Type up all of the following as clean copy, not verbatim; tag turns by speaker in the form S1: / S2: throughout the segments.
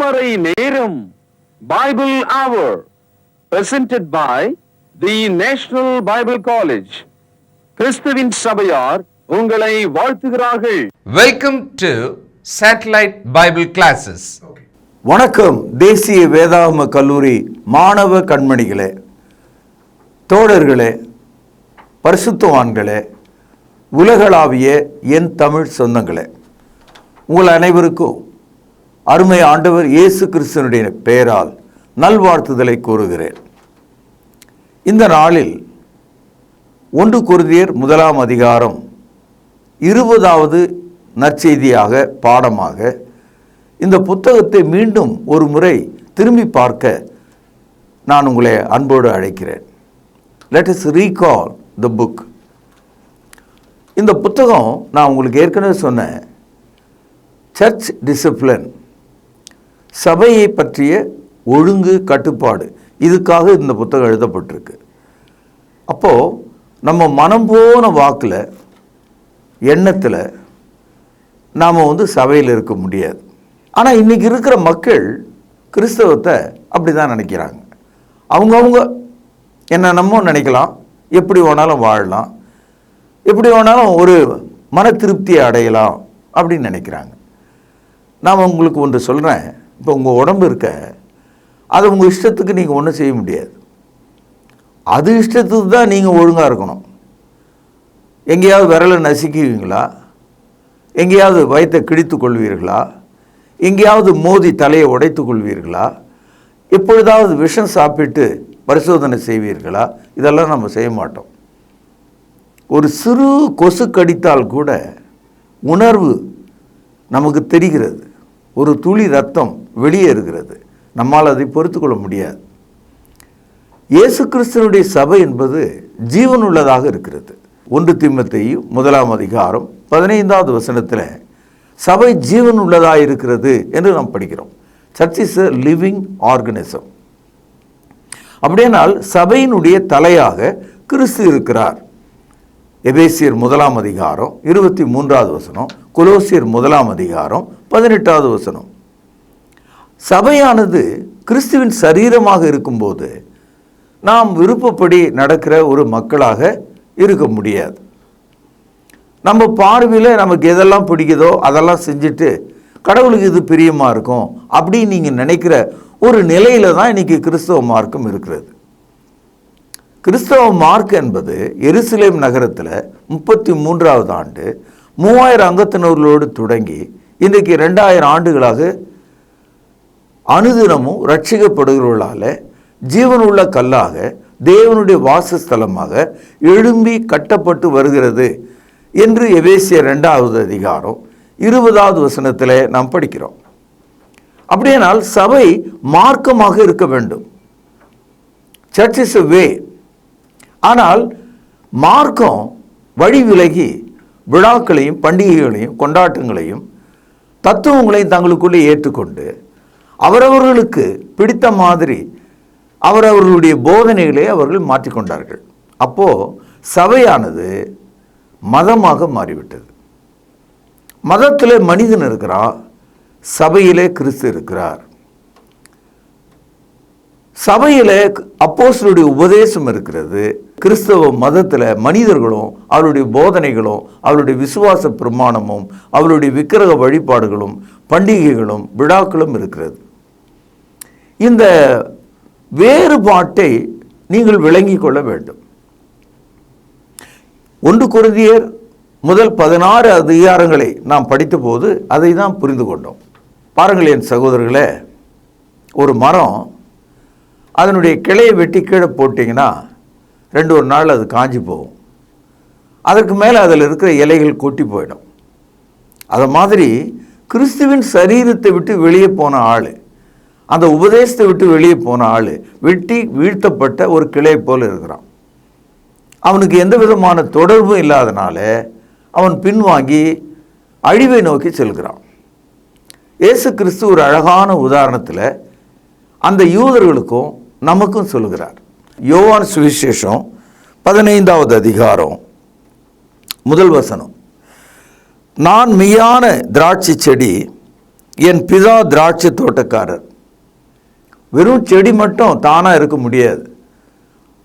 S1: அதிகாலை நேரம் பைபிள் அவர் presented by the National Bible College. கிறிஸ்துவின் சபையார் உங்களை வாழ்த்துகிறார்கள்.
S2: Welcome to Satellite Bible Classes.
S3: வணக்கம் தேசிய வேதாகம கல்லூரி மாணவ கண்மணிகளே, தோழர்களே, பரிசுத்தவான்களே, உலகளாவிய என் தமிழ் சொந்தங்களே, உங்கள் அனைவருக்கும் அருமை ஆண்டவர் இயேசு கிறிஸ்துவினுடைய பெயரால் நல்வாழ்த்துதலை கூறுகிறேன். இந்த நாளில் 1 கொரிந்தியர் 1 அதிகாரம் 20வது நற்செய்தியாக பாடமாக இந்த புத்தகத்தை மீண்டும் ஒரு முறை திரும்பி பார்க்க நான் உங்களை அன்போடு அழைக்கிறேன். Let us recall the book. இந்த புத்தகம் நான் உங்களுக்கு ஏற்கனவே சொன்னேன், சர்ச் டிசிப்ளின், சபையை பற்றிய ஒழுங்கு கட்டுப்பாடு, இதுக்காக இந்த புத்தகம் எழுதப்பட்டிருக்கு. அப்போது நம்ம மனம் போன வாக்கில் எண்ணத்தில் நாம் சபையில் இருக்க முடியாது. ஆனால் இன்றைக்கி இருக்கிற மக்கள் கிறிஸ்தவத்தை அப்படி தான் நினைக்கிறாங்க. அவங்கவுங்க என்னென்னமோ நினைக்கலாம், எப்படி வேணாலும் வாழலாம், எப்படி வேணாலும் ஒரு மன திருப்தியை அடையலாம் அப்படின்னு நினைக்கிறாங்க. நான் உங்களுக்கு ஒன்று சொல்கிறேன், இப்போ உங்கள் உடம்பு இருக்க, அதை உங்கள் இஷ்டத்துக்கு நீங்கள் ஒன்றும் செய்ய முடியாது. அது இஷ்டத்துக்கு தான் நீங்கள் ஒழுங்காக இருக்கணும். எங்கேயாவது விரலை நசுக்குவீங்களா? எங்கேயாவது வயிற்றை கிழித்து கொள்வீர்களா? எங்கேயாவது மோதி தலையை உடைத்து கொள்வீர்களா? எப்பொழுதாவது விஷம் சாப்பிட்டு பரிசோதனை செய்வீர்களா? இதெல்லாம் நம்ம செய்ய மாட்டோம். ஒரு சிறு கொசு கடித்தால் கூட உணர்வு நமக்கு தெரிகிறது, ஒரு துளி ரத்தம் வெளியே இருக்கிறது, நம்மால் அதை பொறுத்துக்கொள்ள முடியாது. இயேசு கிறிஸ்துவனுடைய சபை என்பது ஜீவனுள்ளதாக இருக்கிறது. 1 தீமோத்தேயு 1 அதிகாரம் 15வது வசனத்தில் சபை ஜீவன் உள்ளதாக இருக்கிறது என்று நாம் படிக்கிறோம். Search is a living organism. அப்படியானால் சபையினுடைய தலையாக கிறிஸ்து இருக்கிறார். எபேசியர் 1 அதிகாரம் 23வது வசனம், கொலோசியர் 1 அதிகாரம் 18வது வசனம். சபையானது கிறிஸ்துவின் சரீரமாக இருக்கும்போது நாம் விருப்பப்படி நடக்கிற ஒரு மக்களாக இருக்க முடியாது. நம்ம பார்வையில் நமக்கு எதெல்லாம் பிடிக்குதோ அதெல்லாம் செஞ்சுட்டு கடவுளுக்கு இது பிரியமாக இருக்கும் அப்படின்னு நீங்கள் நினைக்கிற ஒரு நிலையில் தான் இன்றைக்கி கிறிஸ்தவ மார்க்கம் இருக்கிறது. கிறிஸ்தவ மார்க் என்பது எருசலேம் நகரத்தில் 33வது ஆண்டு 3000 அங்கத்தினர்களோடு தொடங்கி இன்றைக்கு 2000 ஆண்டுகளாக அனுதினமும் ரட்சிக்கப்படுகிறவர்களால் ஜீவனுள்ள கல்லாக தேவனுடைய வாசஸ்தலமாக எழும்பி கட்டப்பட்டு வருகிறது என்று எபேசியர் 2வது அதிகாரம் 20வது வசனத்தில் நாம் படிக்கிறோம். அப்படியானால் சபை மார்க்கமாக இருக்க வேண்டும். சர்ச் இஸ் எ வே. ஆனால் மார்க்கம் வழி விலகி விழாக்களையும் பண்டிகைகளையும் கொண்டாட்டங்களையும் தத்துவங்களையும் தங்களுக்குள்ளே ஏற்றுக்கொண்டு அவரவர்களுக்கு பிடித்த மாதிரி அவரவர்களுடைய போதனைகளை அவர்கள் மாற்றிக்கொண்டார்கள். அப்போது சபையானது மதமாக மாறிவிட்டது. மதத்தில் மனிதன் இருக்கிறான், சபையிலே கிறிஸ்து இருக்கிறார். சபையில் அப்போஸ்தலருடைய உபதேசம் இருக்கிறது. கிறிஸ்தவ மதத்தில் மனிதர்களும் அவருடைய போதனைகளும் அவருடைய விசுவாச பிரமாணமும் அவருடைய விக்கிரக வழிபாடுகளும் பண்டிகைகளும் விழாக்களும் இருக்கிறது. இந்த வேறுபாட்டை நீங்கள் விளங்கிக் கொள்ள வேண்டும். 1 கொரிந்தியர் 16 அதிகாரங்களை நாம் படித்த போது அதை தான் புரிந்து கொண்டோம். பாருங்கள் என் சகோதரர்களே, ஒரு மரம் அதனுடைய கிளையை வெட்டி கீழே போட்டிங்கன்னா 2 நாள் அது காஞ்சி போகும். அதற்கு மேலே அதில் இருக்கிற இலைகள் கொட்டி போயிடும். அதை மாதிரி கிறிஸ்துவின் சரீரத்தை விட்டு வெளியே போன ஆள், அந்த உபதேசத்தை விட்டு வெளியே போன ஆள் வெட்டி வீழ்த்தப்பட்ட ஒரு கிளை போல் இருக்கிறான். அவனுக்கு எந்த விதமான தொடர்பும் இல்லாதனால அவன் பின்வாங்கி அழிவை நோக்கி செல்கிறான். இயேசு கிறிஸ்து ஒரு அழகான உதாரணத்தில் அந்த யூதர்களுக்கும் நமக்கும் சொல்லுகிறார். யோவான் சுவிசேஷம் 15வது அதிகாரம் 1 வசனம், நான் மெய்யான திராட்சை செடி, என் பிதா திராட்சை தோட்டக்காரர். வெறும் செடி மட்டும் தானாக இருக்க முடியாது.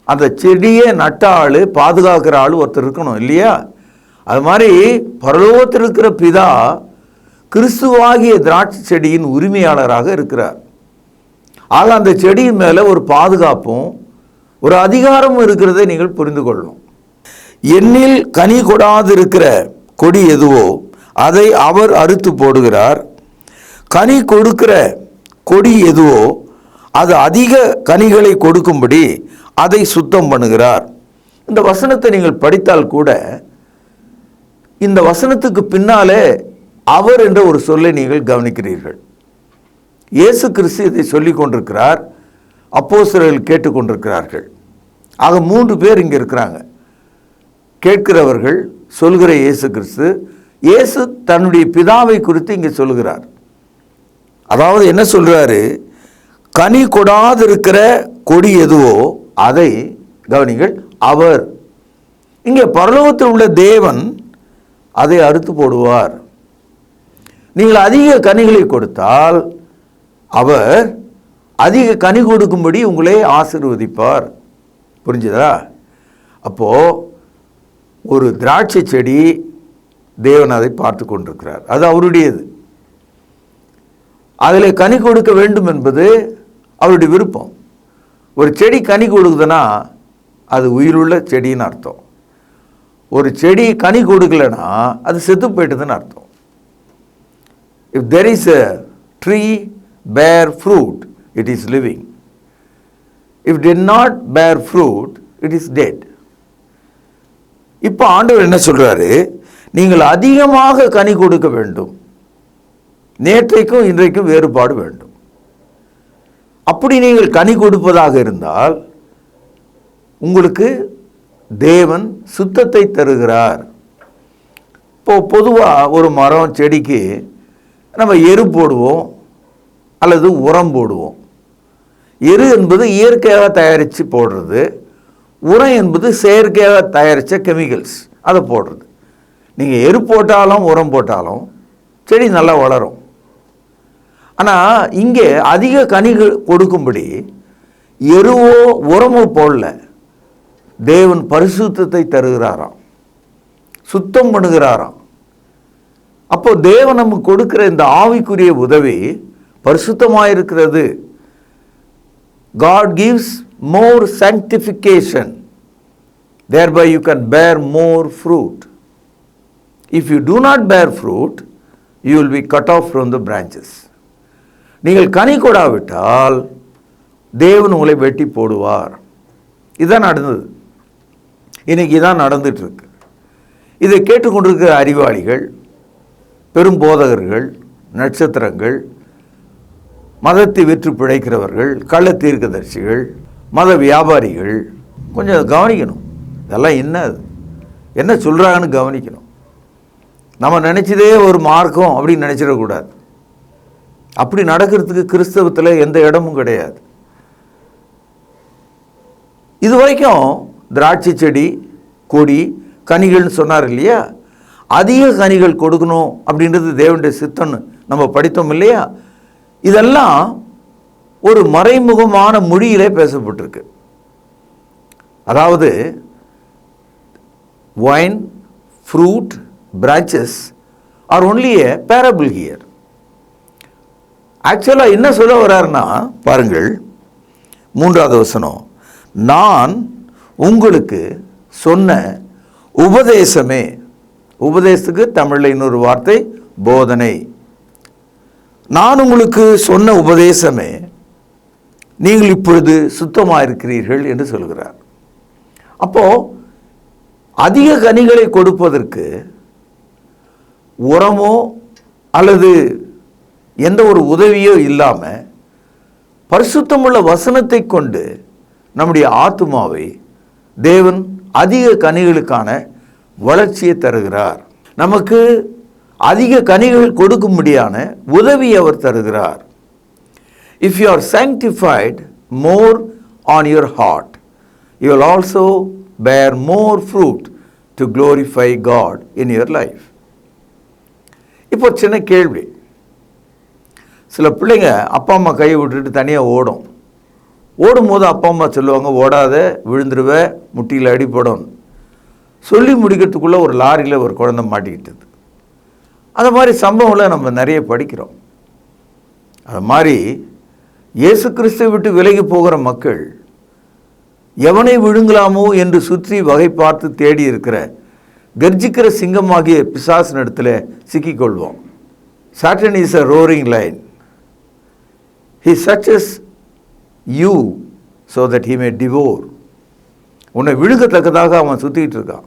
S3: அந்த செடியை நட்ட ஆள், பாதுகாக்கிற ஆள் ஒருத்தர் இருக்கணும் இல்லையா? அது மாதிரி பரலோகத்தில் இருக்கிற பிதா கிறிஸ்துவாகிய திராட்சை செடியின் உரிமையாளராக இருக்கிறார். ஆக அந்த செடியின் மேலே ஒரு பாதுகாப்பும் ஒரு அதிகாரமும் இருக்கிறதை நீங்கள் புரிந்து கொள்ளணும். என்னில் கனி கொடாதிருக்கிற கொடி எதுவோ அதை அவர் அறுத்து போடுகிறார். கனி கொடுக்கிற கொடி எதுவோ அது அதிக கனிகளை கொடுக்கும்படி அதை சுத்தம் பண்ணுகிறார். இந்த வசனத்தை நீங்கள் படித்தால் கூட இந்த வசனத்துக்கு பின்னாலே அவர் என்ற ஒரு சொல்லை நீங்கள் கவனிக்கிறீர்கள். இயேசு கிறிஸ்து இதை சொல்லிக் கொண்டிருக்கிறார், அப்போஸ்தலர்கள் கேட்டுக்கொண்டிருக்கிறார்கள். ஆக 3 பேர் இங்கே இருக்கிறாங்க. கேட்கிறவர்கள், சொல்கிற இயேசு கிறிஸ்து. இயேசு தன்னுடைய பிதாவை குறித்து இங்கே சொல்கிறார். அதாவது என்ன சொல்றாரு? கனி கொடாதிருக்கிற கொடி எதுவோ அதை கவனிங்கள், அவர். இங்கே பரலோகத்தில் உள்ள தேவன் அதை அறுத்து போடுவார். நீங்கள் அதிக கனிகளை கொடுத்தால் அவர் அதிக கனி கொடுக்கும்படி உங்களை ஆசீர்வதிப்பார். புரிஞ்சுதா? அப்போ ஒரு திராட்சை செடி, தேவன் அதை பார்த்து கொண்டிருக்கிறார், அது அவருடையது. அதில் கனி கொடுக்க வேண்டும் என்பது அவருடைய விருப்பம். ஒரு செடி கனி கொடுக்குதுன்னா அது உயிருள்ள செடின்னு அர்த்தம். ஒரு செடி கனி கொடுக்கலன்னா அது செத்து போயிட்டதுன்னு அர்த்தம். If there is a tree bear fruit, it is living. If did not bear fruit, it is dead. இப்போ ஆண்டவர் என்ன சொல்றாரு? நீங்கள் அதிகமாக கனி கொடுக்க வேண்டும். நேற்றைக்கும் இன்றைக்கும் வேறுபாடு வேண்டும். அப்படி நீங்கள் கனி கொடுப்பதாக இருந்தால் உங்களுக்கு தேவன் சுத்தத்தை தருகிறார். இப்போ பொதுவாக ஒரு மரம் செடிக்கு நம்ம எரு போடுவோம் அல்லது உரம் போடுவோம். எரு என்பது இயற்கையாக தயாரித்து போடுறது, உரம் என்பது செயற்கையாக தயாரித்த கெமிக்கல்ஸ், அதை போடுறது. நீங்கள் எரு போட்டாலும் உரம் போட்டாலும் செடி நல்லா வளரும். ஆனால் இங்கே அதிக கனிகள் கொடுக்கும்படி எருவோ உரமோ போடல, தேவன் பரிசுத்தத்தை தருகிறாராம், சுத்தம் பண்ணுகிறாராம். அப்போ தேவன் நமக்கு கொடுக்கிற இந்த ஆவிக்குரிய உதவி பரிசுத்தமாக இருக்கிறது. God gives more sanctification, thereby you can bear more fruit. If you do not bear fruit, you will be cut off from the branches. நீங்கள் கனி கொடாவிட்டால் தேவன் உங்களை வெட்டி போடுவார். இதுதான் நடந்தது, இன்னைக்கு இதான் நடந்துட்டு இருக்கு. இதை கேட்டுக்கொண்டிருக்கிற அறிவாளிகள், பெரும் போதகர்கள், நட்சத்திரங்கள், மதத்தை விற்று பிழைக்கிறவர்கள், கள்ள தீர்க்கதரிசிகள், மத வியாபாரிகள் கொஞ்சம் கவனிக்கணும். இதெல்லாம் என்ன சொல்கிறாங்கன்னு கவனிக்கணும். நம்ம நினச்சதே ஒரு மார்க்கம் அப்படின்னு நினச்சிடக்கூடாது. அப்படி நடக்கிறதுக்கு கிறிஸ்தவத்தில் எந்த இடமும் கிடையாது. இது வரைக்கும் திராட்சை செடி, கொடி, கனிகள்னு சொன்னார் இல்லையா? அதிக கனிகள் கொடுக்கணும் அப்படின்றது தேவனுடைய சித்தம்னு நம்ம படித்தோம் இல்லையா? இதெல்லாம் ஒரு மறைமுகமான மொழியிலே பேசப்பட்டிருக்கு. அதாவது wine, fruit, branches are only a parable here. ஆக்சுவலாக என்ன சொல்ல வர்றாருன்னா பாருங்கள், 3வது வசனம், நான் உங்களுக்கு சொன்ன உபதேசமே. உபதேசத்துக்கு தமிழில் இன்னொரு வார்த்தை போதனை. நான் உங்களுக்கு சொன்ன உபதேசமே நீங்கள் இப்பொழுது சுத்தமாக இருக்கிறீர்கள் என்று சொல்கிறார். அப்போ அதிக கனிகளை கொடுப்பதற்கு உரமோ அல்லது எந்த ஒரு உதவியோ இல்லாமல் பரிசுத்தமுள்ள வசனத்தை கொண்டு நம்முடைய ஆத்துமாவை தேவன் அதிக கனிகளுக்கான வளர்ச்சியை தருகிறார். நமக்கு அதிக கனிகள் கொடுக்கும்படியான உதவி அவர் தருகிறார். If you are sanctified more on your heart, you will also bear more fruit to glorify God in your life. இப்போ சின்ன கேள்வி, சில பிள்ளைங்க அப்பா அம்மா கையை விட்டுட்டு தனியாக ஓடும்போது அப்பா அம்மா சொல்லுவாங்க, ஓடாத, விழுந்துருவ, முட்டியில் அடிப்படும். சொல்லி முடிக்கிறதுக்குள்ளே ஒரு லாரியில் ஒரு குழந்தை மாட்டிக்கிட்டது. அது மாதிரி சம்பவங்களை நம்ம நிறைய படிக்கிறோம். அது மாதிரி இயேசு கிறிஸ்துவை விட்டு விலகி போகிற மக்கள் எவனை விழுங்கலாமோ என்று சுற்றி வகை பார்த்து தேடி இருக்கிற கர்ஜிக்கிற சிங்கமாகிய பிசாசின் இடத்துல சிக்கிக்கொள்வோம். Satan is a roaring lion. He searches you so that he may devour. உன்னை விழுங்கத்தக்கதாக அவன் சுற்றிக்கிட்டு இருக்கான்.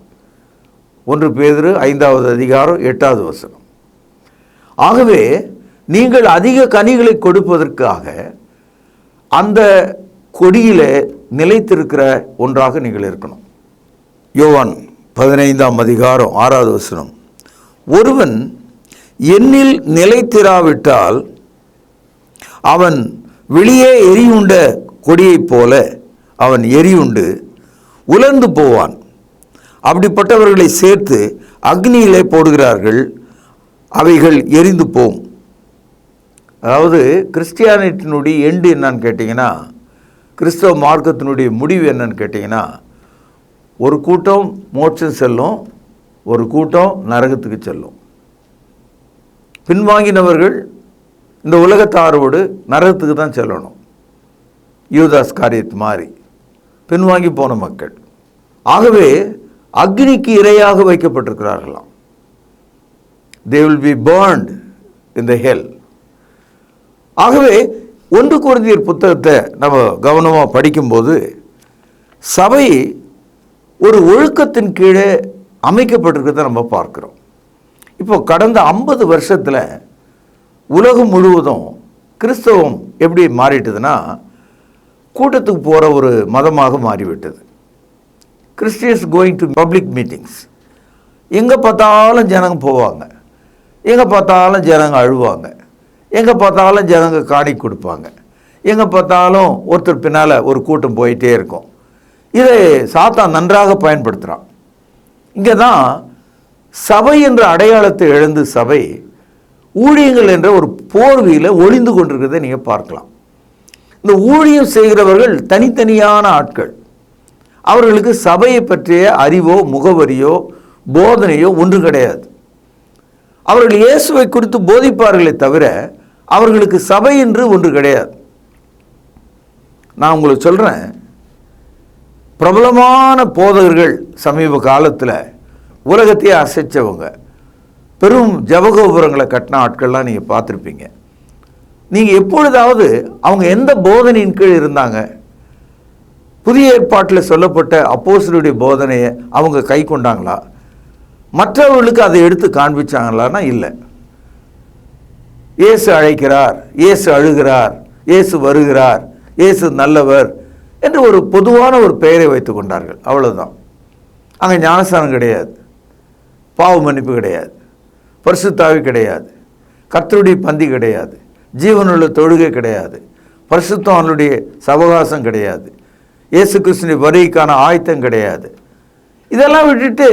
S3: 1 பேதுரு 5வது அதிகாரம் 8வது வசனம். ஆகவே நீங்கள் அதிக கனிகளை கொடுப்பதற்காக அந்த கொடியிலே நிலைத்திருக்கிற ஒன்றாக நீங்கள் இருக்கணும். யோவான் 15ஆம் அதிகாரம் 6வது வசனம். ஒருவன் என்னில் நிலைத்திராவிட்டால் அவன் வெளியே எரியுண்ட கொடியைப் போல அவன் எரியுண்டு உலர்ந்து போவான். அப்படிப்பட்டவர்களை சேர்த்து அக்னியிலே போடுகிறார்கள், அவைகள் எரிந்து போகும். அதாவது கிறிஸ்டியானிட்டினுடைய எண்டு என்னன்னு கேட்டிங்கன்னா, கிறிஸ்தவ மார்க்கத்தினுடைய முடிவு என்னன்னு கேட்டிங்கன்னா, ஒரு கூட்டம் மோட்சம் செல்லும், ஒரு கூட்டம் நரகத்துக்கு செல்லும். பின்வாங்கினவர்கள் இந்த உலகத்தாரோடு நரகத்துக்கு தான் செல்லணும். யூதாஸ் காரியத் மாதிரி பின்வாங்கி போன மக்கள். ஆகவே அக்னிக்கு இரையாக வைக்கப்பட்டிருக்கிறார்களாம். they will be burned in the hell. ஆகவே 1 கொரிந்தியர் புத்தகத்தை நம்ம கவனமாக படிக்கும்போது சபை ஒரு ஒழுக்கத்தின் கீழே அமைக்கப்பட்டிருக்கிறத நம்ம பார்க்கிறோம். இப்போ கடந்த 50 வருஷத்தில் உலகம் முழுவதும் கிறிஸ்தவம் எப்படி மாறிட்டுதுன்னா, கூட்டத்துக்கு போகிற ஒரு மதமாக மாறிவிட்டது. Christians going to public meetings. எங்கே பார்த்தாலும் ஜனங்க போவாங்க, எங்கே பார்த்தாலும் ஜனங்க அழுவாங்க, எங்கே பார்த்தாலும் ஜனங்க காணி கொடுப்பாங்க, எங்கே பார்த்தாலும் ஒருத்தர் பின்னால் ஒரு கூட்டம் போயிட்டே இருக்கும். இதை சாத்தான் நன்றாக பயன்படுத்துகிறான். இங்கே தான் சபை என்ற அடையாளத்தை இழந்து சபை ஊழியங்கள் என்ற ஒரு போர்வையில் ஒளிந்து கொண்டிருக்கிறதை நீங்கள் பார்க்கலாம். இந்த ஊழியம் செய்கிறவர்கள் தனித்தனியான ஆட்கள். அவர்களுக்கு சபையை பற்றிய அறிவோ முகவரியோ போதனையோ ஒன்று கிடையாது. அவர்கள் இயேசுவை குறித்து போதிப்பார்களே தவிர அவர்களுக்கு சபை என்று ஒன்று கிடையாது. நான் உங்களுக்கு சொல்கிறேன், பிரபலமான போதகர்கள் சமீப காலத்தில் உலகத்தையே அசைச்சவங்க, பெரும் ஜபகோபுரங்களை கட்டின ஆட்கள்லாம் நீங்கள் பார்த்துருப்பீங்க. நீங்கள் எப்பொழுதாவது அவங்க எந்த போதனையின் கீழ் இருந்தாங்க? புதிய ஏற்பாட்டில் சொல்லப்பட்ட அப்போஸ்தலருடைய போதனையை அவங்க கை கொண்டாங்களா? மற்றவர்களுக்கு அதை எடுத்து காண்பிச்சாங்களான்னா இல்லை. இயேசு அழைக்கிறார், இயேசு அழுகிறார், இயேசு வருகிறார், இயேசு நல்லவர் என்று ஒரு பொதுவான ஒரு பெயரை வைத்து கொண்டார்கள், அவ்வளோதான். அங்கே ஞானஸ்தானம் கிடையாது, பாவ மன்னிப்பு கிடையாது, பரிசுத்தாவி கிடையாது, கர்த்தருடைய பந்தி கிடையாது, ஜீவனுள்ள தொழுகை கிடையாது, பரிசுத்தவானுடைய சவகாசம் கிடையாது, இயேசு கிறிஸ்துவின் வருகைக்கான ஆயத்தம் கிடையாது. இதெல்லாம் விட்டுட்டு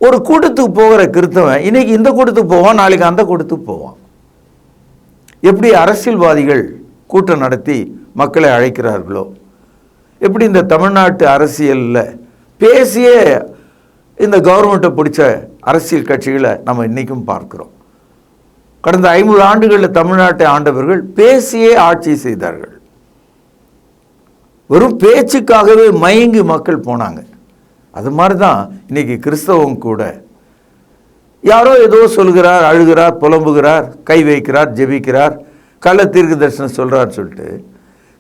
S3: ஒரு கூட்டத்துக்கு போகிற கிறிஸ்தவன் இன்னைக்கு இந்த கூட்டத்துக்கு போவான், நாளைக்கு அந்த கூட்டத்துக்கு போவான். எப்படி அரசியல்வாதிகள் கூட்டம் நடத்தி மக்களை அழைக்கிறார்களோ, எப்படி இந்த தமிழ்நாட்டு அரசியலில் பேசியே இந்த கவர்மெண்ட்டை பிடிச்ச அரசியல் கட்சிகளை நம்ம இன்றைக்கும் பார்க்குறோம். கடந்த 50 ஆண்டுகளில் தமிழ்நாட்டை ஆண்டவர்கள் பேசியே ஆட்சி செய்தார்கள். வெறும் பேச்சுக்காகவே மயங்கி மக்கள் போனாங்க. அது மாதிரி தான் இன்றைக்கி கிறிஸ்தவம் கூட. யாரோ ஏதோ சொல்கிறார், அழுகிறார், புலம்புகிறார், கை வைக்கிறார், ஜெபிக்கிறார், கள்ள தீர்க்க தரிசனம் சொல்கிறார் சொல்லிட்டு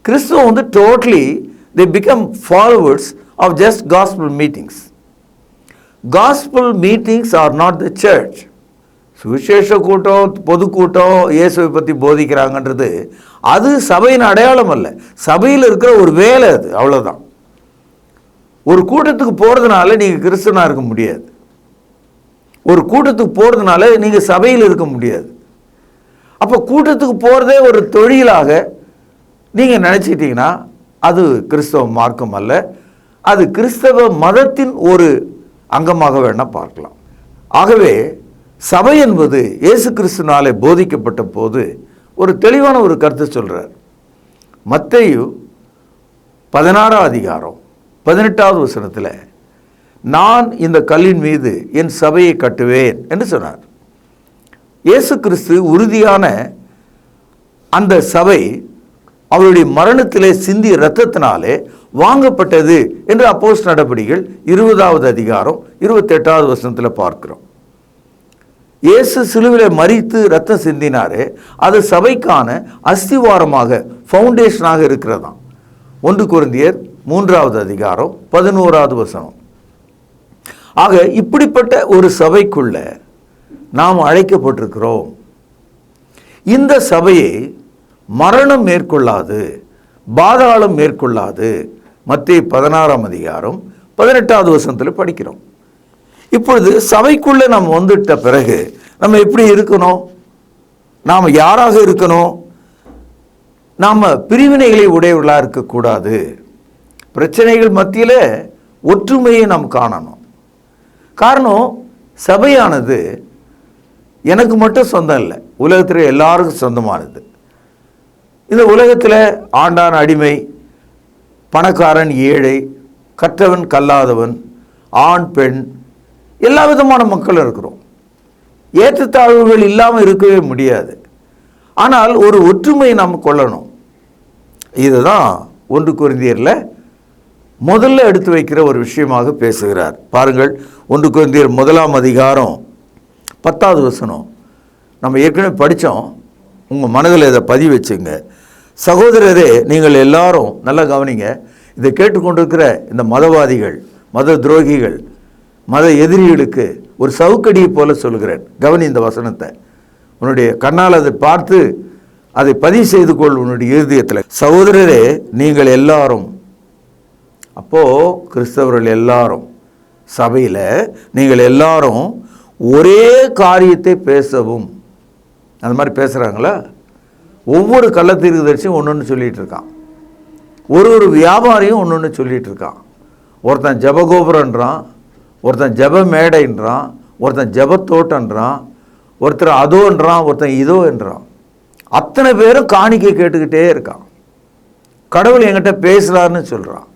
S3: கிறிஸ்தவம் வந்து totally they become followers of just gospel meetings. Gospel meetings are not the church. சுவிசேஷ கூட்டம், பொதுக்கூட்டம் இயேசுவை பற்றி போதிக்கிறாங்கன்றது அது சபையின் அடையாளம் அல்ல, சபையில் இருக்கிற ஒரு வேலை அது, அவ்வளோதான். ஒரு கூட்டத்துக்கு போகிறதுனால நீங்கள் கிறிஸ்தவனாக இருக்க முடியாது, ஒரு கூட்டத்துக்கு போகிறதுனால நீங்கள் சபையில் இருக்க முடியாது. அப்போ கூட்டத்துக்கு போகிறதே ஒரு தொழிலாக நீங்கள் நினச்சிக்கிட்டீங்கன்னா அது கிறிஸ்தவ மார்க்கம் அல்ல, அது கிறிஸ்தவ மதத்தின் ஒரு அங்கமாக வேணால் பார்க்கலாம். ஆகவே சபை என்பது இயேசு கிறிஸ்துவினாலே போதிக்கப்பட்ட போது ஒரு தெளிவான ஒரு கருத்தை சொல்கிறார். மத்தேயு 16ஆம் அதிகாரம் 18வது வசனத்தில், நான் இந்த கல்லின் மீது என் சபையை கட்டுவேன் என்று சொன்னார். இயேசு கிறிஸ்து உறுதியான அந்த சபை அவருடைய மரணத்திலே சிந்திய இரத்தத்தினாலே வாங்கப்பட்டது என்று அப்போஸ்தலர் நடபடிகள் 20வது அதிகாரம் 28வது வசனத்தில் பார்க்கிறோம். இயேசு சிலுவிலே மரித்து ரத்தம் சிந்தினாரே, அது சபைக்கான அஸ்திவாரமாக, ஃபவுண்டேஷனாக இருக்கிறதாம். 1 கொரிந்தியர் 3வது அதிகாரம் 11வது வசனம். ஆக இப்படிப்பட்ட ஒரு சபைக்குள்ள நாம் அழைக்கப்பட்டிருக்கிறோம். இந்த சபையை மரணம் மேற்கொள்ளாது, பாதாளம் மேற்கொள்ளாது. மத்தேயு 16ஆம் அதிகாரம் 18வது வசனத்தில் படிக்கிறோம். இப்பொழுது சபைக்குள்ளே நாம் வந்துட்ட பிறகு நம்ம எப்படி இருக்கணும்? நாம் யாராக இருக்கணும்? நாம் பிரிவினைகளை உடையவர்களாக இருக்கக்கூடாது. பிரச்சனைகள் மத்தியில் ஒற்றுமையை நாம் காணணும். காரணம், சபையானது எனக்கு மட்டும் சொந்தம் இல்லை, உலகத்தில் எல்லாருக்கும் சொந்தமானது. இந்த உலகத்தில் ஆண்டான் அடிமை, பணக்காரன் ஏழை, கற்றவன் கல்லாதவன், ஆண் பெண், எல்லா விதமான மக்கள் இருக்கிறோம். ஏற்றத்தாழ்வுகள் இல்லாமல் இருக்கவே முடியாது. ஆனால் ஒரு ஒற்றுமையை நாம் கொள்ளணும். இதுதான் 1 கொரிந்தியரில் முதல்ல எடுத்து வைக்கிற ஒரு விஷயமாக பேசுகிறார். பாருங்கள், 1 கொரிந்தியர் 1ஆம் அதிகாரம் 10வது வசனம். நம்ம ஏற்கனவே படித்தோம், உங்கள் மனதில் இதை பதிவு வச்சுங்க. சகோதரரே, நீங்கள் எல்லாரும் நல்லா கவனிங்க. இதை கேட்டுக்கொண்டிருக்கிற இந்த மதவாதிகள், மத துரோகிகள், மத எதிரிகளுக்கு ஒரு சவுக்கடியை போல சொல்கிறேன். கவனி இந்த வசனத்தை. உன்னுடைய கண்ணால் அதை பார்த்து அதை பதிவு செய்து கொள் உன்னுடைய இருதயத்தில். சகோதரரே, நீங்கள் எல்லாரும், அப்போது கிறிஸ்தவர்கள் எல்லாரும், சபையில் நீங்கள் எல்லாரும் ஒரே காரியத்தை பேசவும். அந்த மாதிரி பேசுகிறாங்களா? ஒவ்வொரு கள்ளத்தீர்க்கதரிசியும் ஒன்று சொல்லிகிட்டு இருக்கான். ஒரு வியாபாரியும் ஒன்று சொல்லிகிட்டு இருக்கான். ஒருத்தன் ஜபகோபுரன்றான், ஒருத்தன் ஜப மேடைன்றான், ஒருத்தன் ஜபத்தோட்டன்றான், ஒருத்தர் அதோன்றான், ஒருத்தன் இதோ என்றான். அத்தனை பேரும் காணிக்கை கேட்டுக்கிட்டே இருக்கான். கடவுள் என்கிட்ட பேசுகிறாருன்னு சொல்கிறான்.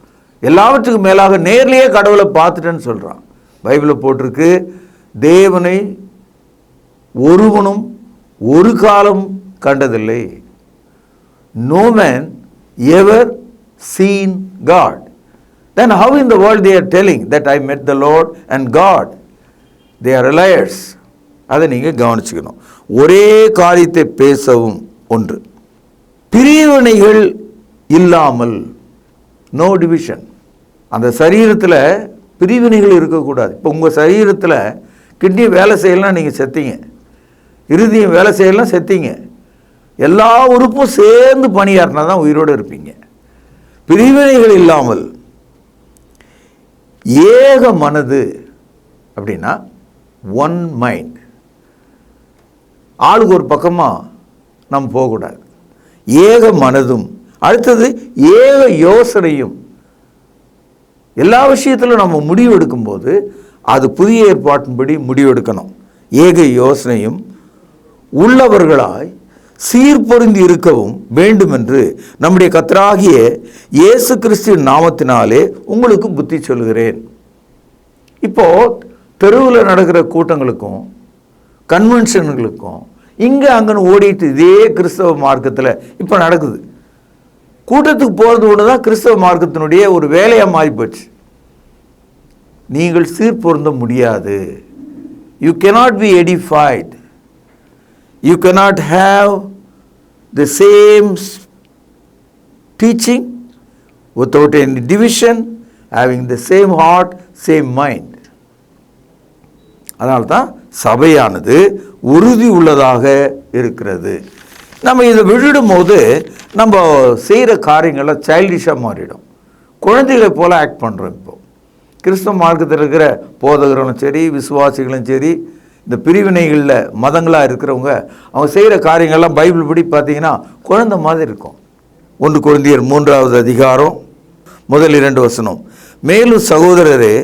S3: எல்லாவற்றுக்கும் மேலாக நேர்லேயே கடவுளை பார்த்துட்டேன்னு சொல்கிறான். பைபிளில் போட்டிருக்கு, தேவனை ஒருவனும் ஒரு காலம் கண்டதில்லை. No man ever seen God. Then how in the world they are telling that I met the Lord and God? They are liars. அதை நீங்கள் கவனிச்சுக்கணும். ஒரே காரியத்தை பேசவும். ஒன்று, பிரிவினைகள் இல்லாமல், நோ டிவிஷன். அந்த சரீரத்தில் பிரிவினைகள் இருக்கக்கூடாது. இப்போ உங்கள் சரீரத்தில் கிட்னி வேலை செய்யலாம், நீங்கள் செத்தீங்க. இருதயம் வேலை செய்யலாம், செத்தீங்க. எல்லா உறுப்பும் சேர்ந்து பணியாற்றினா தான் உயிரோடு இருப்பீங்க. பிரிவினைகள் இல்லாமல் ஏக மனது அப்படின்னா ஒன் மைண்ட். ஆளுக்கு ஒரு பக்கமாக நம்ம போகக்கூடாது. ஏக மனதும், அடுத்தது ஏக யோசனையும். எல்லா விஷயத்திலும் நம்ம முடிவு எடுக்கும்போது அது புதிய ஏற்பாட்டின்படி முடிவெடுக்கணும். ஏக யோசனையும் உள்ளவர்களாய் சீர்பொருந்தி இருக்கவும் வேண்டும் என்று நம்முடைய கர்த்தராகிய இயேசு கிறிஸ்துவின் நாமத்தினாலே உங்களுக்கு புத்தி சொல்கிறேன். இப்போ தெருவில் நடக்கிற கூட்டங்களுக்கும் கன்வென்ஷன்களுக்கும் இங்கே அங்கன்னு ஓடிட்டு இதே கிறிஸ்தவ மார்க்கத்தில் இப்போ நடக்குது. கூட்டத்துக்கு போகிறது ஒன்று தான் கிறிஸ்தவ மார்க்கத்தினுடைய ஒரு வேலையாக மாறி போச்சு. நீங்கள் சீர்பொருந்த முடியாது. You cannot be edified. You cannot have the same teaching without any division, having the same heart, same mind. அதனால தான் சபையானது உறுதி உள்ளதாக இருக்கிறது. நம்ம இதை விழுடும் போது நம்ம செய்கிற காரியங்கள்லாம் சைல்டிஷாக மாறிடும். குழந்தைகளை போல் ஆக்ட் பண்ணுறோம். இப்போ கிறிஸ்தவ மார்க்கத்தில் இருக்கிற போதகர்களும் சரி, விசுவாசிகளும் சரி, இந்த பிரிவினைகளில் மதங்களாக இருக்கிறவங்க அவங்க செய்கிற காரியங்கள்லாம் பைபிள் படி பார்த்தீங்கன்னா குழந்தை மாதிரி இருக்கும். 1 கொரிந்தியர் 3வது அதிகாரம் முதல் 2 வசனம். மேலும் சகோதரரே,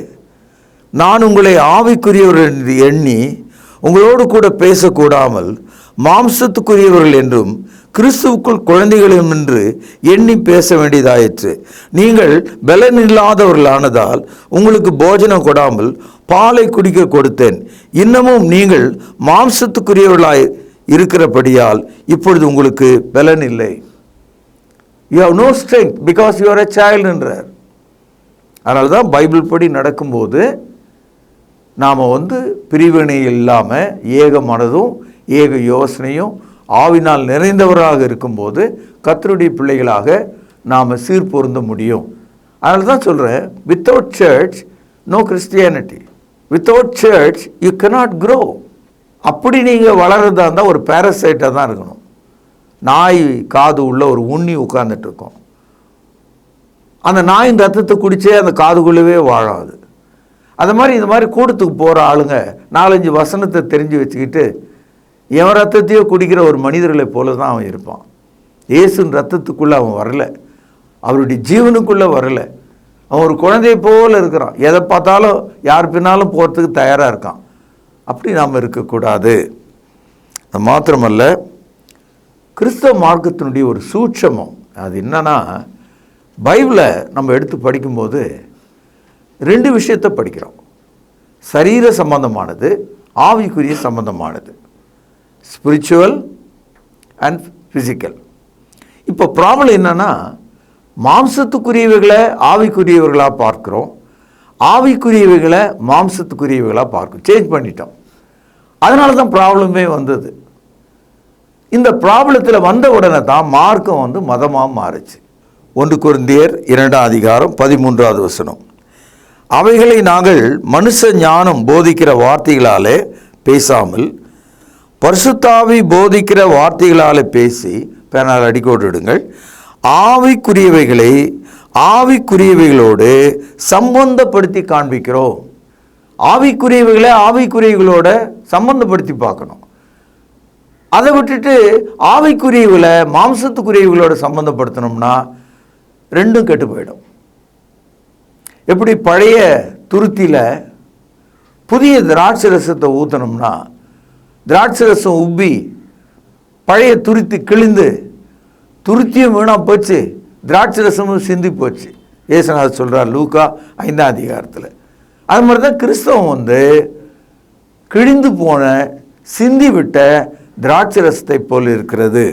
S3: நான் உங்களை ஆவிக்குரியவர் என்று எண்ணி உங்களோடு கூட பேசக்கூடாமல் மாம்சத்துக்குரியவர்கள் என்றும் கிறிஸ்துவுக்குள் குழந்தைகளும் என்று எண்ணி பேச வேண்டியதாயிற்று. நீங்கள் பலன் இல்லாதவர்களானதால் உங்களுக்கு போஜனம் கொடாமல் பாலை குடிக்க கொடுத்தேன். இன்னமும் நீங்கள் மாம்சத்துக்குரியவர்களாய் இருக்கிறபடியால் இப்பொழுது உங்களுக்கு பலன் இல்லை. You have no strength because you are a child என்றார். அதனால தான் பைபிள் படி நடக்கும்போது நாம் பிரிவினை இல்லாமல் ஏக மனதும் ஏக யோசனையும் ஆவினால் நிறைந்தவராக இருக்கும்போது கர்த்தருடைய பிள்ளைகளாக நாம் சீர்பொருந்த முடியும். அதனால தான் சொல்கிறேன், without church no Christianity, without church you cannot grow. அப்படி நீங்கள் வளர்றதா இருந்தால் ஒரு பேரசைட்டாக தான் இருக்கணும். நாய் காது உள்ள ஒரு உண்ணி உட்கார்ந்துட்டு இருக்கோம். அந்த நாயின் ரத்தத்தை குடித்தே அந்த காதுக்குள்ளவே வாழாது. அது மாதிரி இந்த மாதிரி கூட்டத்துக்கு போகிற ஆளுங்க 4-5 வசனத்தை தெரிஞ்சு வச்சுக்கிட்டு எவன் ரத்தத்தையோ குடிக்கிற ஒரு மனிதர்களை போல தான் அவன் இருப்பான். இயேசுன் ரத்தத்துக்குள்ளே அவன் வரலை, அவருடைய ஜீவனுக்குள்ளே வரலை. அவன் ஒரு குழந்தையை போல் இருக்கிறான், எதை பார்த்தாலும் யார் பின்னாலும் போகிறதுக்கு தயாராக இருக்கான். அப்படி நாம் இருக்கக்கூடாது. அது மாத்திரமல்ல, கிறிஸ்தவ மார்க்கத்தினுடைய ஒரு சூட்சமம் அது என்னன்னா, பைபிளை நம்ம எடுத்து படிக்கும்போது 2 விஷயத்தை படிக்கிறோம். சரீர சம்பந்தமானது, ஆவிக்குரிய சம்பந்தமானது, ஸ்பிரிச்சுவல் அண்ட் ஃபிசிக்கல். இப்போ ப்ராப்ளம் என்னன்னா, மாம்சத்துக்குரியவைகளை ஆவிக்குரியவர்களாக பார்க்குறோம், ஆவிக்குரியவைகளை மாம்சத்துக்குரியவைகளாக பார்க்கும். சேஞ்ச் பண்ணிட்டோம். அதனால தான் ப்ராப்ளமே வந்தது. இந்த ப்ராப்ளத்தில் வந்த உடனே தான் மார்க்கம் மதமாக மாறுச்சு. 1 கொரிந்தியர் 2:13 அவைகளை நாங்கள் மனுஷ ஞானம் போதிக்கிற வார்த்தைகளாலே பேசாமல் பரிசுத்தாவி போதிக்கிற வார்த்தைகளாலே பேசி, பேனால் அடிக்கோடிடுங்கள், ஆவிக்குரியவைகளை ஆவிக்குரியவைகளோடு சம்பந்தப்படுத்தி காண்பிக்கிறோம். ஆவிக்குரியவைகளை ஆவிக்குரியவைகளோட சம்பந்தப்படுத்தி பார்க்கணும். அதை விட்டுட்டு ஆவிக்குரியவைகளை மாம்சத்துக்குரியவைகளோட சம்பந்தப்படுத்தணும்னா 2 கெட்டு போயிடும். எப்படி பழைய துருத்தியில் புதிய திராட்சை ரசத்தை ஊற்றணும்னா திராட்சை ரசம் உப்பி பழைய துருத்தி கிழிந்து துருத்தியும் வீணாக போச்சு, திராட்சை ரசமும் சிந்தி போச்சு. ஏசுநாதர் சொல்கிறார் லூக்கா 5:00. அது மாதிரி தான் கிறிஸ்தவம் கிழிந்து போன சிந்தி விட்ட திராட்சை ரசத்தை போல் இருக்கிறது.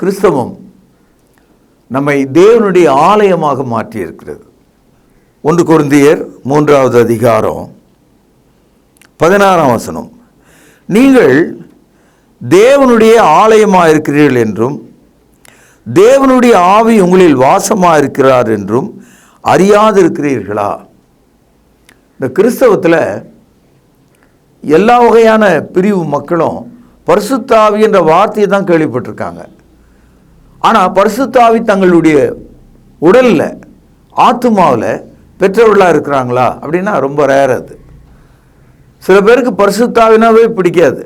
S3: கிறிஸ்தவம் நம்மை தேவனுடைய ஆலயமாக மாற்றி இருக்கிறது. 1 கொரிந்தியர் 3:16 நீங்கள் தேவனுடைய ஆலயமாக இருக்கிறீர்கள் என்றும் தேவனுடைய ஆவி உங்களில் வாசமாக இருக்கிறார் என்றும் அறியாதிருக்கிறீர்களா? இந்த கிறிஸ்தவத்தில் எல்லா வகையான பிரிவு மக்களும் பரிசுத்த ஆவி என்ற வார்த்தையை தான் கேள்விப்பட்டிருக்காங்க. ஆனால் பரிசுத்த ஆவி தங்களுடைய உடலில் ஆத்துமாவில் பெற்றவர்களாக இருக்கிறாங்களா அப்படின்னா ரொம்ப ரேர். அது சில பேருக்கு பரிசுத்த ஆவினாவே பிடிக்காது.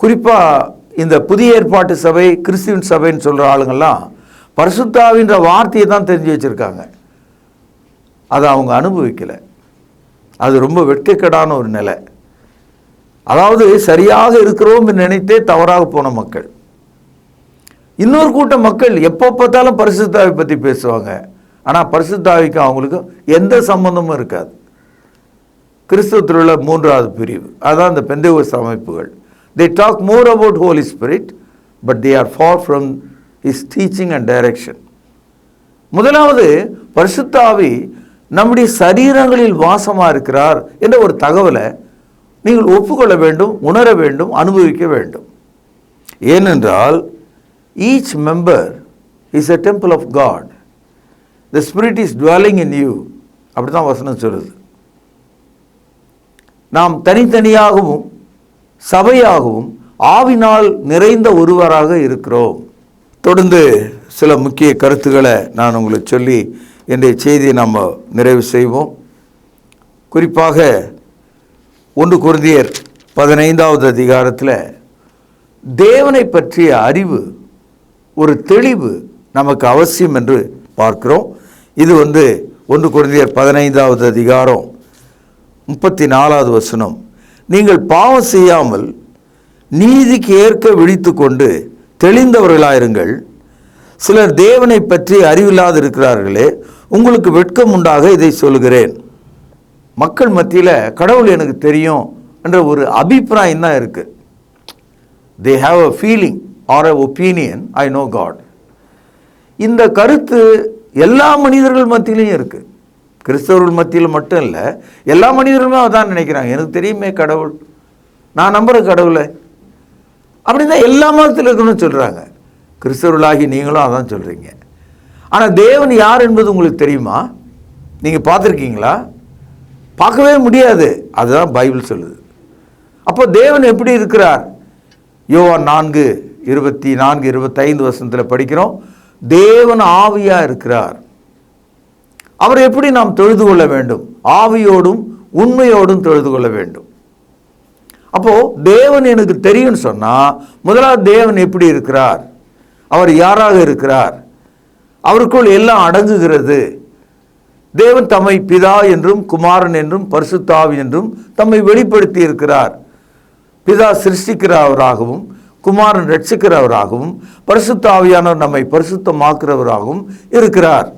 S3: குறிப்பாக இந்த புதிய ஏற்பாட்டு சபை, கிறிஸ்துவின் சபைன்னு சொல்கிற ஆளுங்கள்லாம் பரிசுத்த ஆவின்ற வார்த்தையை தான் தெரிஞ்சு வச்சுருக்காங்க. அதை அவங்க அனுபவிக்கலை. அது ரொம்ப வெட்கக்கேடான ஒரு நிலை. அதாவது சரியாக இருக்கிறோம் நினைத்தே தவறாக போன மக்கள். இன்னொரு கூட்ட மக்கள் எப்போ பார்த்தாலும் பரிசுத்த ஆவி பற்றி பேசுவாங்க. ஆனால் பரிசுத்த ஆவிக்கும் அவங்களுக்கும் எந்த சம்பந்தமும் இருக்காது. கிறிஸ்தவத்தில் உள்ள 3வது பிரிவு அதான் இந்த பெந்தேகோஸ்து அமைப்புகள். They talk more about Holy Spirit, but they are far from His teaching and direction. முதலாவது பரிசுத்த ஆவி நம்முடைய சரீரங்களில் வாசமாக இருக்கிறார் என்ற ஒரு தகவலை நீங்கள் ஒப்புக்கொள்ள வேண்டும், உணர வேண்டும், அனுபவிக்க வேண்டும். ஏனென்றால் each member is a temple of God. The Spirit is dwelling in you. அப்படி தான் வசனம் சொல்லுது. நாம் தனித்தனியாகவும் சபையாகவும் ஆவினால் நிறைந்த ஒருவராக இருக்கிறோம். தொடர்ந்து சில முக்கிய கருத்துக்களை நான் உங்களுக்கு சொல்லி இன்றைய செய்தியை நாம் நிறைவு செய்வோம். குறிப்பாக 1 கொரிந்தியர் 15 தேவனை பற்றிய அறிவு, ஒரு தெளிவு நமக்கு அவசியம் என்று பார்க்கிறோம். இது 1 கொரிந்தியர் 15 34 நீங்கள் பாவம் செய்யாமல் நீதிக்கு ஏற்க விழித்து கொண்டு தெளிந்தவர்களாயிருங்கள். சிலர் தேவனை பற்றி அறிவில்லாது இருக்கிறார்களே, உங்களுக்கு வெட்கம் உண்டாக இதை சொல்கிறேன். மக்கள் மத்தியில் கடவுள் எனக்கு தெரியும் என்ற ஒரு அபிப்பிராயம் தான் இருக்கு. They have a feeling or a opinion, I know God. இந்த கருத்து எல்லா மனிதர்கள் மத்தியிலையும் இருக்கு. கிறிஸ்தவர்கள் மத்தியில் மட்டும் இல்லை, எல்லா மனிதர்களுமே அதான் நினைக்கிறாங்க. எனக்கு தெரியுமே கடவுள், நான் நம்புற கடவுளை அப்படின்னு தான் எல்லா மதத்தில் இருக்கணும்னு சொல்கிறாங்க. கிறிஸ்தவர்களாகி நீங்களும் அதான் சொல்கிறீங்க. ஆனால் தேவன் யார் என்பது உங்களுக்கு தெரியுமா? நீங்கள் பார்த்துருக்கீங்களா? பார்க்கவே முடியாது. அதுதான் பைபிள் சொல்லுது. அப்போ தேவன் எப்படி இருக்கிறார்? யோவான் 4:24-25 வசனத்தில் படிக்கிறோம், தேவன் ஆவியாக இருக்கிறார். அவரை எப்படி நாம் தொழுது கொள்ள வேண்டும்? ஆவியோடும் உண்மையோடும் தொழுது கொள்ள வேண்டும். அப்போ தேவன் எனக்கு தெரியும்னு சொன்னா, முதலாவது தேவன் எப்படி இருக்கிறார், அவர் யாராக இருக்கிறார், அவருக்குள் எல்லாம் அடங்குகிறது. தேவன் தம்மை பிதா என்றும் குமாரன் என்றும் பரிசுத்த ஆவி என்றும் தம்மை வெளிப்படுத்தி இருக்கிறார். பிதா சிருஷ்டிக்கிறவராகவும் குமாரன் ரட்சிக்கிறவராகவும் பரிசுத்த ஆவியானவர் நம்மை பரிசுத்தமாக்குறவராகவும் இருக்கிறார்.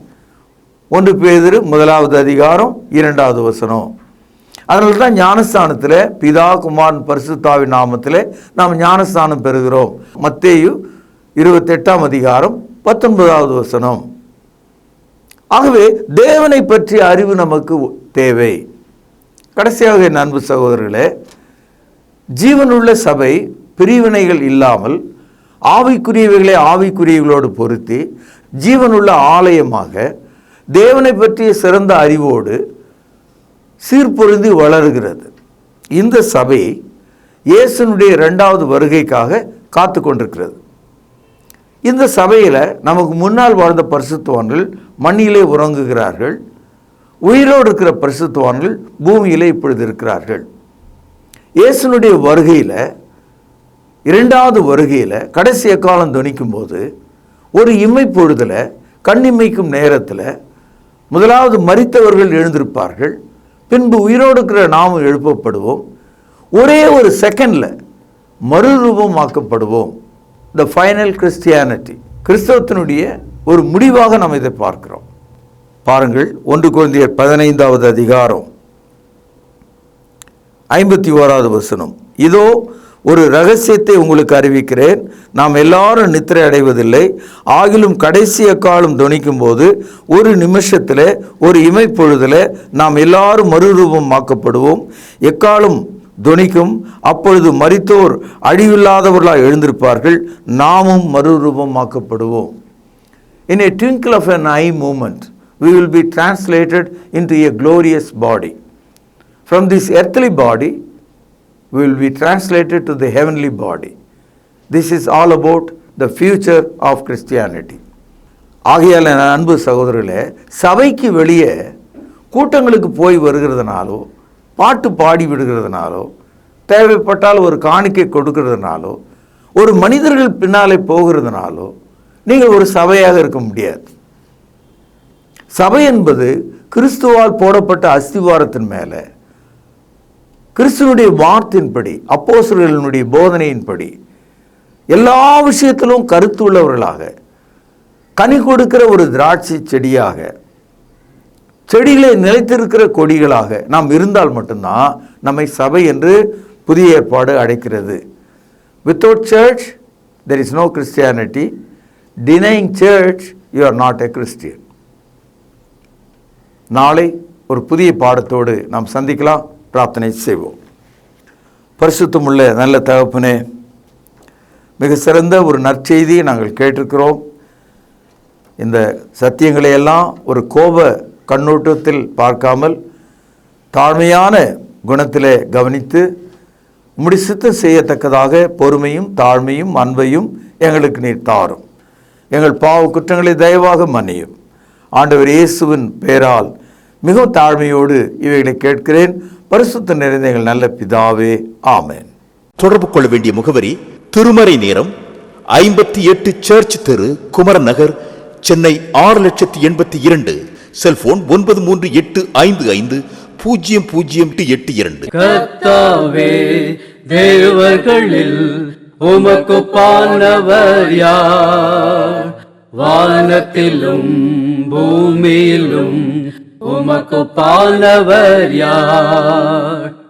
S3: 1 பேதுரு 1:2 வசனம். அதனால தான் ஞானஸ்தானத்தில் பிதா குமாரன் பரிசுத்த ஆவி நாமத்தில் நாம் ஞானஸ்தானம் பெறுகிறோம். மத்தேயு 28:19 வசனம். ஆகவே தேவனை பற்றிய அறிவு நமக்கு தேவை. கடைசியாக என் அன்பு சகோதரர்களே, ஜீவனுள்ள சபை பிரிவினைகள் இல்லாமல் ஆவிக்குரியவைகளை ஆவிக்குரியவர்களோடு பொருத்தி ஜீவனுள்ள ஆலயமாக தேவனை பற்றிய சிறந்த அறிவோடு சீர்பொருந்தி வளருகிறது. இந்த சபை இயேசுனுடைய 2வது வருகைக்காக காத்து கொண்டிருக்கிறது. இந்த சபையில் நமக்கு முன்னால் வாழ்ந்த பரிசுத்தவான்கள் மண்ணிலே உறங்குகிறார்கள். உயிரோடு இருக்கிற பரிசுத்தவான்கள் பூமியிலே இப்பொழுது இருக்கிறார்கள். இயேசுனுடைய வருகையில் 2வது வருகையில் கடைசி காலம் துணிக்கும் போது ஒரு இமைப்பொழுதில் கண்ணிமைக்கும் நேரத்தில் முதலாவது மரித்தவர்கள் எழுந்திருப்பார்கள். பின்பு உயிரோடு இருக்கிற நாமும் எழுப்பப்படுவோம். ஒரே ஒரு செகண்டில் மறுரூபமாக்கப்படுவோம். த ஃபைனல் கிறிஸ்டியானிட்டி, கிறிஸ்தவத்தினுடைய ஒரு முடிவாக நாம் இதை பார்க்கிறோம். பாருங்கள், 1 கொரிந்தியர் 15:51 வசனம். இதோ ஒரு ரகசியத்தை உங்களுக்கு அறிவிக்கிறேன், நாம் எல்லாரும் நித்திரை அடைவதில்லை, ஆகிலும் கடைசி எக்காலம் தொனிக்கும் போது ஒரு நிமிஷத்தில் ஒரு இமைப்பொழுதில் நாம் எல்லாரும் மறுரூபமாக்கப்படுவோம். எக்காலம் தொனிக்கும், அப்பொழுது மரித்தோர் அழிவில்லாதவர்களாக எழுந்திருப்பார்கள், நாமும் மறுரூபமாக்கப்படுவோம். In a twinkle of an eye movement, we will be translated into a glorious body. From this earthly body, we will be translated to the heavenly body. This is all about the future of Christianity. ஆகையால் அன்பு சகோதரர்களே, சபைக்கு வெளியே கூட்டங்களுக்கு போய் வருகிறதுனாலோ, பாட்டு பாடி விடுகிறதுனாலோ, தேவைப்பட்டால் ஒரு காணிக்கை கொடுக்கிறதுனாலோ, ஒரு மனிதர்கள் பின்னாலே போகிறதுனாலோ நீங்கள் ஒரு சபையாக இருக்க முடியாது. சபை என்பது கிறிஸ்துவால் போடப்பட்ட அஸ்திவாரத்தின் மேலே கிறிஸ்துவனுடைய வார்த்தையின்படி அப்போஸ்தலர்களுடைய போதனையின்படி எல்லா விஷயத்திலும் கருத்து உள்ளவர்களாக கனி கொடுக்கிற ஒரு திராட்சை செடியாக, செடிகளை நிலைத்திருக்கிற கொடிகளாக நாம் இருந்தால் மட்டும்தான் நம்மை சபை என்று புதிய ஏற்பாடு அழைக்கிறது. Without church there is no Christianity. Denying church, you are not a Christian. நாளை ஒரு புதிய பாடத்தோடு நாம் சந்திக்கலாம். பிரார்த்தனை செய்வோம். பரிசுத்தமுள்ள நல்ல தகப்பனே, மிக சிறந்த ஒரு நற்செய்தியை நாங்கள் கேட்டிருக்கிறோம். இந்த சத்தியங்களை எல்லாம் ஒரு கோப கண்ணோட்டத்தில் பார்க்காமல் தாழ்மையான குணத்திலே கவனித்து உம்முடைய சித்தம் செய்யத்தக்கதாக பொறுமையும் தாழ்மையும் அன்பையும் எங்களுக்கு நீர் தாரும். எங்கள் பாவ குற்றங்களை தயவாக மன்னியும். ஆண்டவர் இயேசுவின் பெயரால் மிகவும் தாழ்மையோடு இவைகளை கேட்கிறேன். பரிசுத்த நிறைந்த எங்கள் நல்ல பிதாவே, ஆமென்.
S4: தொடர்பு கொள்ள வேண்டிய முகவரி: திருமறை நேரம், 58 சர்ச் தெரு, குமரன் நகர், சென்னை 6,82,000. செல்போன் 938550 0082.
S5: கர்த்தாவே, தேவர்களில் உமக்குப்பானவர் யார்? வானத்திலும் பூமியிலும் உமக்குப்பானவர் யார்?